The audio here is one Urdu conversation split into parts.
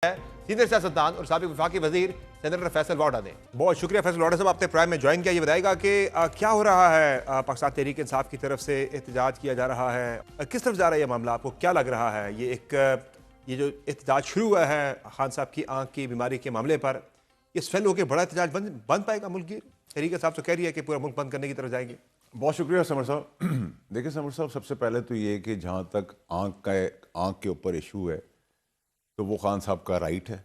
سینئر سیاستدان اور سابق وفاقی وزیر سینیٹر فیصل واڈا نے. بہت شکریہ فیصل واڈا صاحب، آپ نے پرائم میں جوائن کیا. یہ بتائے گا کہ کیا ہو رہا ہے پاکستان تحریک انصاف کی طرف سے احتجاج کیا جا رہا ہے، کس طرف جا رہا ہے یہ معاملہ، آپ کو کیا لگ رہا ہے؟ یہ جو احتجاج شروع ہوا ہے خان صاحب کی آنکھ کی بیماری کے معاملے پر، یہ سفل ہو کے بڑا احتجاج بن پائے گا ملک گیر؟ تحریک انصاف تو کہہ رہی ہے کہ پورا ملک بند کرنے کی طرف جائیں گے. بہت شکریہ سمر صاحب. دیکھیں سمر صاحب، سب سے پہلے تو یہ کہ جہاں تک آنکھ کے اوپر ایشو ہے تو وہ خان صاحب کا رائٹ ہے.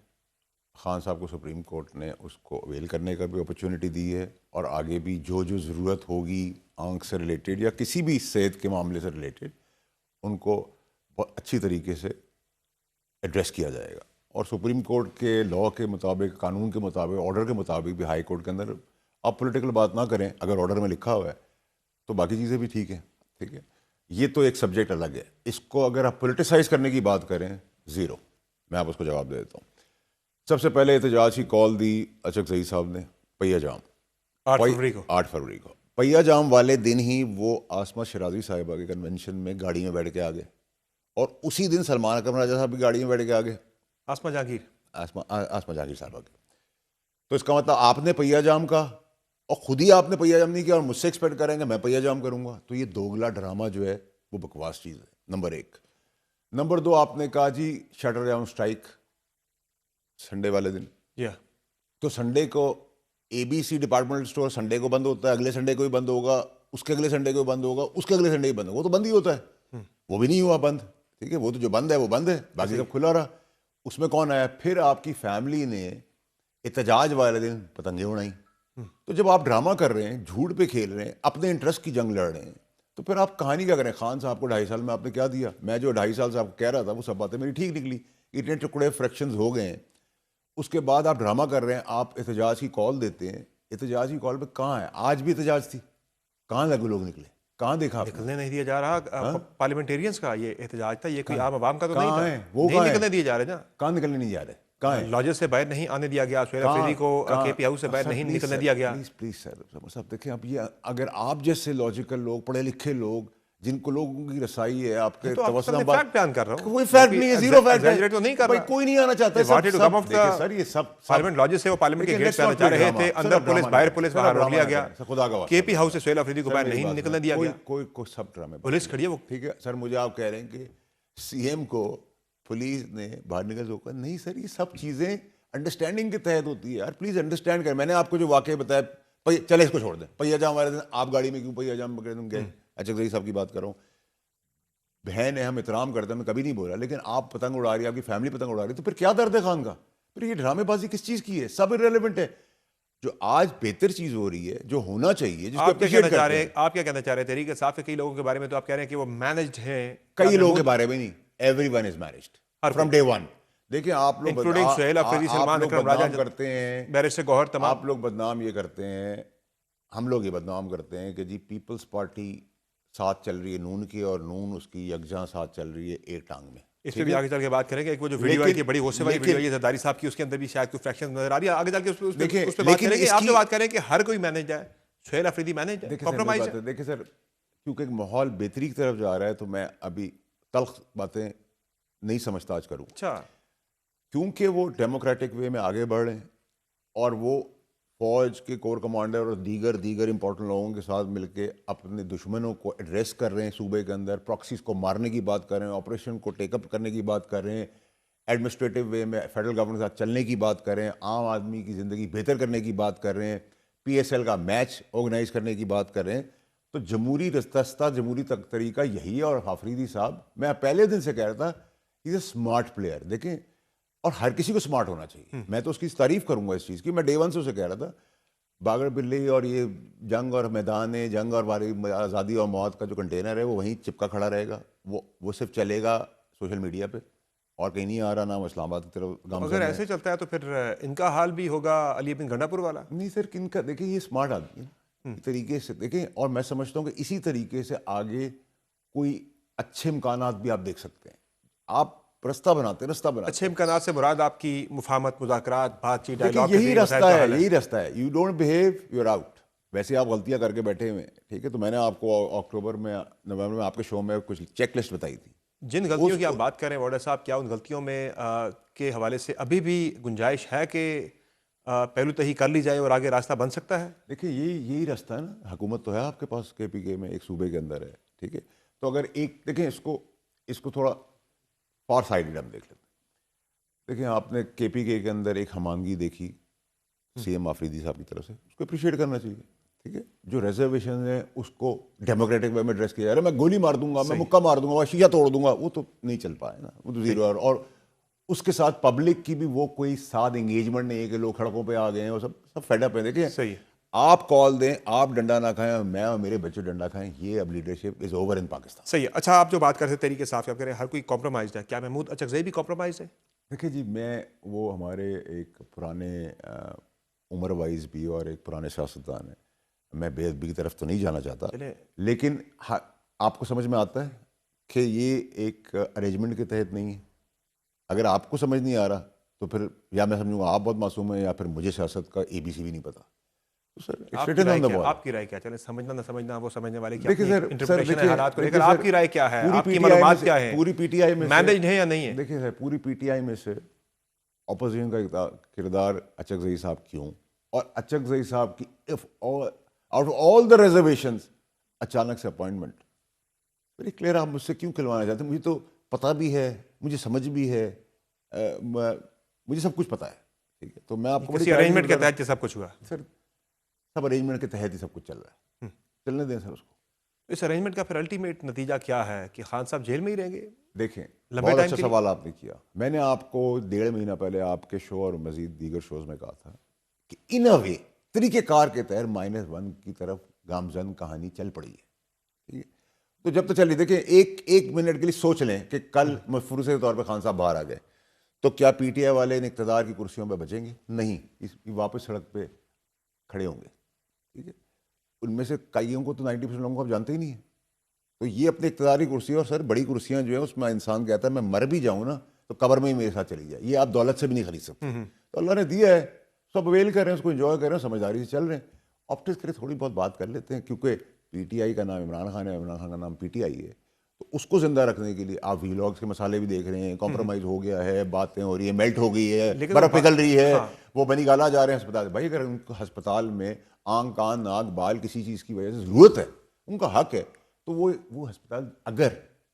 خان صاحب کو سپریم کورٹ نے اس کو اویل کرنے کا بھی اپرچونٹی دی ہے، اور آگے بھی جو ضرورت ہوگی آنکھ سے ریلیٹڈ یا کسی بھی صحت کے معاملے سے ریلیٹڈ ان کو بہت اچھی طریقے سے ایڈریس کیا جائے گا. اور سپریم کورٹ کے لاء کے مطابق، قانون کے مطابق، آرڈر کے مطابق بھی ہائی کورٹ کے اندر آپ پولیٹیکل بات نہ کریں. اگر آرڈر میں لکھا ہوا ہے تو باقی چیزیں بھی ٹھیک ہیں. ٹھیک ہے، یہ تو ایک سبجیکٹ الگ ہے. اس کو اگر آپ پولیٹیسائز کرنے کی بات کریں، زیرو. میں آپ اس کو جواب دے دیتا ہوں. سب سے پہلے احتجاج کی کال دی اچک زئی صاحب نے پہیہ جام 8 فروری کو. پہیہ جام والے دن ہی وہ عاصمہ شرازی صاحبہ کے کنونشن میں گاڑی میں بیٹھ کے آ گئے، اور اسی دن سلمان اکرم راجہ صاحب بھی گاڑی میں بیٹھ کے آ گئے، آسمہ جہانگیر صاحبہ کے. تو اس کا مطلب آپ نے پہیہ جام کا، اور خود ہی آپ نے پہیہ جام نہیں کیا اور مجھ سے ایکسپیکٹ کریں گے میں پہیہ جام کروں گا. تو یہ دوگلا ڈرامہ جو ہے وہ بکواس چیز ہے، نمبر 1. نمبر 2، آپ نے کہا جی شٹر ڈاؤن اسٹرائک سنڈے والے دن. تو سنڈے کو A B C departmental store Sunday کو بند ہوتا ہے، اگلے سنڈے کو بھی بند ہوگا، اس کے اگلے سنڈے کو بھی بند ہوگا، اس کے اگلے سنڈے کو بند ہوگا. وہ تو بند ہی ہوتا ہے، وہ بھی نہیں ہوا بند. ٹھیک ہے، وہ تو جو بند ہے وہ بند ہے، باقی سب کھلا رہا. اس میں کون آیا؟ پھر آپ کی فیملی نے احتجاج والے دن پتنگیں اڑائیں. تو جب آپ ڈرامہ کر رہے ہیں، جھوٹ پہ کھیل رہے ہیں، اپنے انٹرسٹ کی جنگ لڑ رہے ہیں، تو پھر آپ کہانی کیا کریں؟ خان صاحب کو 2.5 سال میں آپ نے کیا دیا؟ میں جو 2.5 سال سے آپ کو کہہ رہا تھا وہ سب باتیں میری ٹھیک نکلی. اتنے ٹکڑے فریکشنز ہو گئے ہیں. اس کے بعد آپ ڈرامہ کر رہے ہیں، آپ احتجاج کی کال دیتے ہیں. احتجاج کی کال پہ کہاں ہے؟ آج بھی احتجاج تھی، کہاں لوگ نکلے؟ کہاں دیکھا؟ نکلنے نہیں دیا جا رہا. پارلیمنٹیرینز کا یہ احتجاج تھا، یہ کوئی عام عوام کا تو نہیں تھا. وہ نہیں نکلنے دیے جا رہے نا. کہاں نکلنے نہیں جا رہے؟ کہاں ہے؟ لاجز سے باہر نہیں آنے دیا گیا. سہیل افریدی کو کے پی ہاؤس سے باہر نہیں نکلنے دیا گیا. پلیز صاحب دیکھیں، اب یہ اگر آپ جیسے لاجیکل لوگ، پڑھے لکھے لوگ، جن کو لوگوں کی رسائی ہے، آپ کے توسط فیکٹ بیان کر رہا ہوں. کوئی فیکٹ نہیں ہے، زیرو فیکٹ ہے. تو نہیں کر رہا، کوئی نہیں آنا چاہتا. سر یہ سب پارلیمنٹ لاجز سے وہ پارلیمنٹ کے گیٹ پہ آنا چاہ رہے تھے، اندر پولیس باہر پولیس باہر روک لیا گیا. کے پی ہاؤس سے سہیل افریدی کو باہر نہیں نکلنے دیا گیا. کوئی سب ڈرامے پولیس کھڑی ہے وہ. ٹھیک ہے سر، مجھے آپ کہہ رہے ہیں کہ سی ایم کو پولیس نے باہر نکل روکا. نہیں سر، یہ سب چیزیں انڈرسٹینڈنگ کے تحت ہوتی ہے یار. پلیز انڈرسٹینڈ کریں. میں نے آپ کو جو واقعہ بتایا، چلے اس کو چھوڑ دیں. پہیہ جام والے دن آپ گاڑی میں کیوں پہیہ جام پکڑے تم گئے؟ اچک زئی صاحب کی بات کر رہا ہوں. بہن ہے، ہم احترام کرتے ہیں، میں کبھی نہیں بولا، لیکن آپ پتنگ اڑا رہی ہے، آپ کی فیملی پتنگ اڑا رہی ہے، تو پھر کیا درد ہے خان کا؟ پھر یہ ڈرامے بازی کس چیز کی ہے؟ سب ارریلیونٹ ہے. جو آج بہتر چیز ہو رہی ہے، جو ہونا چاہیے، جس کو آپ کیا کہنا چاہ رہے ہیں؟ تحریک انصاف کے کئی لوگوں کے بارے میں تو آپ کہہ رہے ہیں کہ وہ مینجڈ ہیں. کئی لوگوں کے بارے میں نہیں، every one is managed from day one. دیکھیں آپ لوگ بدنام کرتے ہیں، بیرسٹر گوہر تمام آپ لوگ بدنام یہ کرتے ہیں، ہم لوگ یہ بدنام کرتے ہیں کہ جی پیپلز پارٹی ساتھ چل رہی ہے نون کی، اور نون اس کی یکجاں ساتھ چل رہی ہے ایک ٹانگ میں. اس پہ بھی آگے چل کے بات کریں گے. ایک وہ جو ویڈیو آئی تھی بڑی غصے والی ویڈیو آئی ہے زرداری صاحب کی، اس کے اندر بھی شاید کوئی فریکشن نظر آ رہی ہے. آگے چل کے اس پہ بات کریں گے. آپ جو بات کریں کہ ہر کوئی مینیج ہے، سہیل افریدی مینیج ہے، کمپرومائز ہے. دیکھیں سر، کیونکہ ایک ماحول بہتری کی طرف جا رہا ہے، تو میں ابھی تلخ باتیں نہیں سمجھتا آج کروں. اچھا، کیونکہ وہ ڈیموکریٹک وے میں آگے بڑھ رہے ہیں، اور وہ فوج کے کور کمانڈر اور دیگر امپورٹنٹ لوگوں کے ساتھ مل کے اپنے دشمنوں کو ایڈریس کر رہے ہیں. صوبے کے اندر پراکسیز کو مارنے کی بات کر رہے ہیں، آپریشن کو ٹیک اپ کرنے کی بات کر رہے ہیں، ایڈمنسٹریٹو وے میں فیڈرل گورنمنٹ کے ساتھ چلنے کی بات کر رہے ہیں، عام آدمی کی زندگی بہتر کرنے کی بات کر رہے ہیں، پی ایس ایل کا میچ آرگنائز کرنے کی بات کر رہے ہیں. تو جمہوری رستہ جمہوری طریقہ یہی ہے. اور آفریدی صاحب، میں پہلے دن سے کہہ رہا تھا، از اے اسمارٹ پلیئر. دیکھیں، اور ہر کسی کو اسمارٹ ہونا چاہیے. میں تو اس کی تعریف کروں گا اس چیز کی. میں ڈے ون سے اسے کہہ رہا تھا، باغڑ بلی اور یہ جنگ اور میدان جنگ اور آزادی اور موت کا جو کنٹینر ہے وہ وہیں چپکا کھڑا رہے گا. وہ صرف چلے گا سوشل میڈیا پہ، اور کہیں نہیں آ رہا. نہ اسلام آباد کی طرف. اگر ایسے چلتا ہے تو پھر ان کا حال بھی ہوگا علی بن گنڈا پور والا. نہیں سر، کن کا؟ دیکھیں یہ اسمارٹ آدمی ہے طریقے سے. دیکھیں، اور میں سمجھتا ہوں کہ اسی طریقے سے آگے کوئی اچھے امکانات بھی آپ دیکھ سکتے ہیں. آپ رستہ بناتے. اچھے امکانات سے مراد آپ کی مفاہمت، مذاکرات، بات چیت، یہی رستہ ہے. You don't behave, you are out. ویسے آپ غلطیاں کر کے بیٹھے ہوئے. ٹھیک ہے، تو میں نے آپ کو اکتوبر میں، نومبر میں آپ کے شو میں کچھ چیک لسٹ بتائی تھی. جن غلطیوں کی آپ بات کر رہے ہیں وارڈر صاحب، کیا ان غلطیوں میں کے حوالے سے ابھی بھی گنجائش ہے کہ پہلو تہی کر لی جائے اور آگے راستہ بن سکتا ہے؟ دیکھیں یہی راستہ ہے نا، حکومت تو ہے آپ کے پاس کے پی کے میں، ایک صوبے کے اندر ہے، ٹھیک ہے. تو اگر ایک دیکھیں اس کو تھوڑا فار سائڈڈ ہم دیکھ لیتے ہیں. دیکھیں آپ نے کے پی کے اندر ایک ہمانگی دیکھی سی ایم آفریدی صاحب کی طرف سے، اس کو اپریشیٹ کرنا چاہیے، ٹھیک ہے. جو ریزرویشن ہیں اس کو ڈیموکریٹک وے میں ایڈریس کیا جا رہا ہے. میں گولی مار دوں گا، میں مکہ مار دوں گا، شیشہ توڑ دوں گا، وہ تو نہیں چل پائے نا، وہ تو زیرو. اور اس کے ساتھ پبلک کی بھی وہ کوئی ساتھ انگیجمنٹ نہیں ہے کہ لوگ سڑکوں پہ آ گئے ہیں اور سب فیڈ اپ ہیں. دیکھیں صحیح، آپ کال دیں، آپ ڈنڈا نہ کھائیں، میں اور میرے بچے ڈنڈا کھائیں، یہ اب leadership is over in Pakistan. صحیح ہے. اچھا، آپ جو بات کرتے طریقے صاف کیا کریں، ہر کوئی کمپرومائزڈ ہے، کیا محمود اچکزئی بھی کمپرومائز ہے؟ دیکھیں جی، میں وہ ہمارے ایک پرانے عمر وائز بھی اور ایک پرانے سیاستدان ہیں، میں بے ادبی کی طرف تو نہیں جانا چاہتا، لیکن آپ کو سمجھ میں آتا ہے کہ یہ ایک ارینجمنٹ کے تحت نہیں ہے. اگر آپ کو سمجھ نہیں آ رہا تو پھر یا میں سمجھوں گا آپ بہت معصوم ہیں، یا پھر مجھے سیاست کا اے بی سی بھی نہیں پتا. آپ کی رائے کیا؟ چلیں سمجھنا نہ سمجھنا وہ سمجھنے والے کی دیکھیں سر، انٹرپریشن ہے حالات کو لے کر. آپ کی رائے کیا ہے؟ آپ کی معلومات کیا ہے؟ پوری پی ٹی آئی میں مینیجڈ ہے یا نہیں ہے؟ دیکھیں سر، پوری پی ٹی آئی میں سے اپوزیشن کا کردار اچکزئی صاحب کیوں، اور اچکزئی صاحب کی out of all the reservations اچانک سے اپوائنٹمنٹ ویری کلیئر. آپ مجھ سے کیوں کھلوانا چاہتے ہیں؟ مجھے تو پتہ بھی ہے، مجھے سمجھ بھی ہے، مجھے سب کچھ پتہ ہے، ٹھیک ہے. تو میں آپ کو کسی ارینجمنٹ کے تحت سب کچھ ہوا سر، سب ارینجمنٹ کے تحت ہی سب کچھ چل رہا ہے، چلنے دیں سر اس کو. اس ارینجمنٹ کا پھر الٹیمیٹ نتیجہ کیا ہے کہ خان صاحب جیل میں ہی رہیں گے؟ دیکھیں بہت اچھا سوال آپ نے کیا. میں نے آپ کو 1.5 مہینہ پہلے آپ کے شو اور مزید دیگر شوز میں کہا تھا کہ ان اے وے طریقہ کار کے تحت -1 کی طرف گامزن کہانی چل پڑی ہے، ٹھیک ہے. تو جب تو چلیے دیکھیں ایک منٹ کے لیے سوچ لیں کہ کل مفروضے کے طور پہ خان صاحب باہر آ گئے تو کیا پی ٹی آئی والے ان اقتدار کی کرسیوں پہ بچیں گے؟ نہیں، واپس سڑک پہ کھڑے ہوں گے، ٹھیک ہے. ان میں سے کئیوں کو تو 90% لوگوں کو آپ جانتے ہی نہیں ہیں. تو یہ اپنے اقتداری کرسی، اور سر بڑی کرسیاں جو ہیں اس میں انسان کہتا ہے میں مر بھی جاؤں نا تو قبر میں ہی میرے ساتھ چلی جائے، یہ آپ دولت سے بھی نہیں خرید سکتے. تو اللہ نے دیا ہے، سب اویل کر رہے ہیں، اس کو انجوائے کر رہے ہیں، سمجھداری سے چل رہے ہیں. آپٹکس کرے تھوڑی بہت بات کر لیتے ہیں، کیونکہ پی ٹی آئی کا نام عمران خان ہے، عمران خان کا نام پی ٹی آئی ہے. تو اس کو زندہ رکھنے کے لیے آپ ویلاگس کے مسالے بھی دیکھ رہے ہیں، کمپرومائز ہو گیا ہے، باتیں ہو رہی ہیں، میلٹ ہو گئی ہے، برف پگھل رہی ہے، وہ بنی گالا جا رہے ہیں ہسپتال. بھائی اگر ان کو ہسپتال میں آنکھ کان ناک بال کسی چیز کی وجہ سے ضرورت ہے، ان کا حق ہے، تو وہ ہسپتال اگر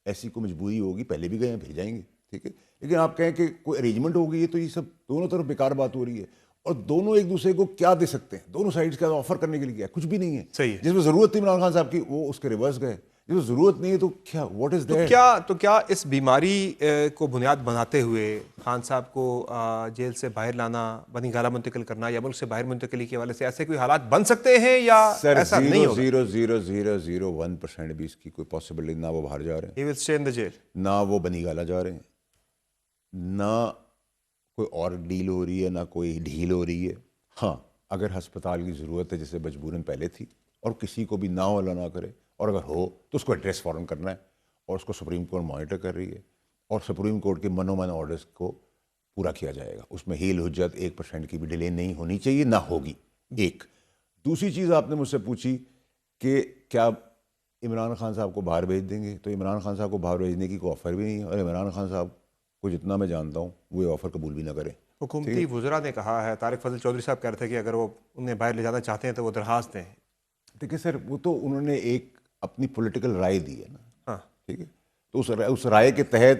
ایسی کوئی مجبوری ہوگی پہلے بھی گئے ہیں، پھر جائیں گے، ٹھیک ہے. لیکن آپ کہیں کہ کوئی ارینجمنٹ ہو گئی ہے تو یہ سب دونوں طرف بیکار بات ہو رہی ہے. اور دونوں ایک دوسرے کو کیا دے سکتے ہیں؟ دونوں سائڈز کا آفر کرنے کے لیے کیا ہے؟ کچھ بھی نہیں ہے. صحیح ہے. جس میں ضرورت تھی عمران خان صاحب کی وہ اس کے ریورس گئے، جس میں ضرورت نہیں ہے تو کیا واٹ از دیٹ؟ تو کیا اس بیماری کو بنیاد بناتے ہوئے خان صاحب کو جیل سے باہر لانا، بنی گالہ منتقل کرنا یا ملک سے باہر منتقلی کے حوالے سے ایسے کوئی حالات بن سکتے ہیں یا ایسا نہیں ہوگا؟ 0.00001% بھی اس کی کوئی پاسبلٹی. نہ وہ باہر جا رہے ہیں، He will stay in the jail. نہ وہ بنی گالہ جا رہے ہیں، نہ کوئی اور ڈیل ہو رہی ہے، نہ کوئی ڈھیل ہو رہی ہے. ہاں اگر ہسپتال کی ضرورت ہے جسے مجبوراً پہلے تھی اور کسی کو بھی نہ ہو اللہ نہ کرے، اور اگر ہو تو اس کو ایڈریس فوراً کرنا ہے، اور اس کو سپریم کورٹ مانیٹر کر رہی ہے، اور سپریم کورٹ کے من و من آرڈرز کو پورا کیا جائے گا. اس میں ہیل حجت 1% کی بھی ڈیلے نہیں ہونی چاہیے، نہ ہوگی. ایک دوسری چیز آپ نے مجھ سے پوچھی کہ کیا عمران خان صاحب کو باہر بھیج دیں گے؟ تو عمران خان صاحب کو باہر بھیجنے کی کوئی آفر بھی نہیں ہے، اور عمران خان صاحب کو جتنا میں جانتا ہوں وہ یہ آفر قبول بھی نہ کریں. حکومتی وزراء نے کہا ہے، طارق فضل چودھری صاحب کہہ رہے تھے کہ اگر وہ انہیں باہر لے جانا چاہتے ہیں تو وہ درخواست دیں. دیکھیں سر، وہ تو انہوں نے ایک اپنی پولیٹیکل رائے دی ہے نا، ہاں ٹھیک ہے. تو اس رائے کے تحت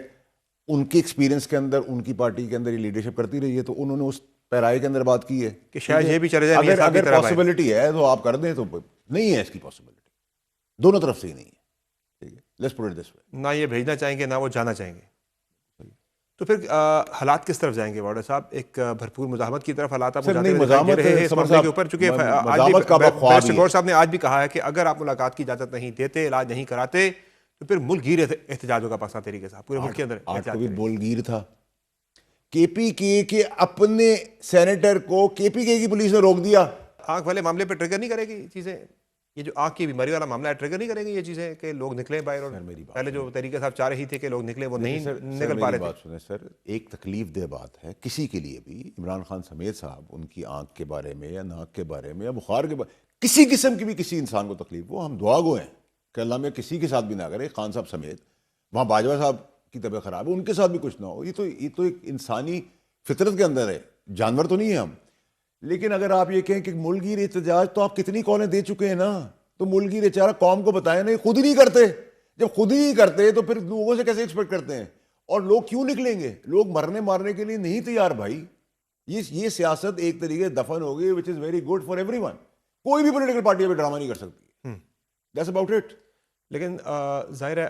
ان کی ایکسپیرینس کے اندر ان کی پارٹی کے اندر یہ لیڈرشپ کرتی رہی ہے، تو انہوں نے اس رائے کے اندر بات کی ہے کہ شاید یہ بھی چلے جائے. اگر پاسبلٹی ہے تو آپ کر دیں، تو نہیں ہے اس کی پاسبلٹی، دونوں طرف سے ہی نہیں ہے، ٹھیک ہے. لیٹس پٹ اٹ دس وے. نہ یہ بھیجنا چاہیں گے نہ وہ جانا چاہیں گے. تو پھر حالات کس طرف جائیں گے وارڈر صاحب؟ ایک بھرپور مزاحمت کی طرف حالات آپ جاتے ہوئے دکھائی دے رہے ہیں اس معاملے کے اوپر، چونکہ بیرسٹر گور صاحب نے آج بھی کہا ہے کہ اگر آپ ملاقات کی اجازت نہیں دیتے، علاج نہیں کراتے تو پھر ملک گیر احتجاج ہوگا پاکستان تحریک کے ساتھ، پورے ملک کے اندر. آج بھی ملک گیر تھا. کے پی کے اپنے سینیٹر کو کے پی کے کی پولیس نے روک دیا. آنکھ والے معاملے پہ ٹریگر نہیں کرے گی چیزیں؟ یہ جو آنکھ کی بیماری والا معاملہ ہے، ٹریگر نہیں کریں گے یہ چیزیں کہ لوگ نکلیں باہر؟ اور پہلے جو طریقے صاحب چاہ رہی تھے کہ لوگ نکلیں، وہ نہیں نکل پا رہے تھے. بات سنیں سر، ایک تکلیف دہ بات ہے کسی کے لیے بھی، عمران خان سمیت صاحب، ان کی آنکھ کے بارے میں یا ناک کے بارے میں یا بخار کے بارے میں کسی قسم کی بھی کسی انسان کو تکلیف، وہ ہم دعا گو ہیں کہ اللہ میں کسی کے ساتھ بھی نہ کرے، خان صاحب سمیت. وہاں باجوہ صاحب کی طبیعت خراب ہے ان کے ساتھ بھی کچھ نہ ہو. یہ تو ایک انسانی فطرت کے اندر ہے, جانور تو نہیں ہے ہم. لیکن اگر آپ یہ کہیں کہ ملک گیر احتجاج, تو آپ کتنی کالیں دے چکے ہیں نا, تو ملک گیر احتجاج قوم کو بتائیں نا, یہ خود ہی نہیں کرتے. جب خود ہی نہیں کرتے تو پھر لوگوں سے کیسے ایکسپیکٹ کرتے ہیں؟ اور لوگ کیوں نکلیں گے؟ لوگ مرنے مارنے کے لیے نہیں تیار بھائی. یہ سیاست ایک طریقے دفن ہو گئی, which is very good for everyone. کوئی بھی پولیٹیکل پارٹی ابھی ڈرامہ نہیں کر سکتی. That's about it. لیکن ظاہر ہے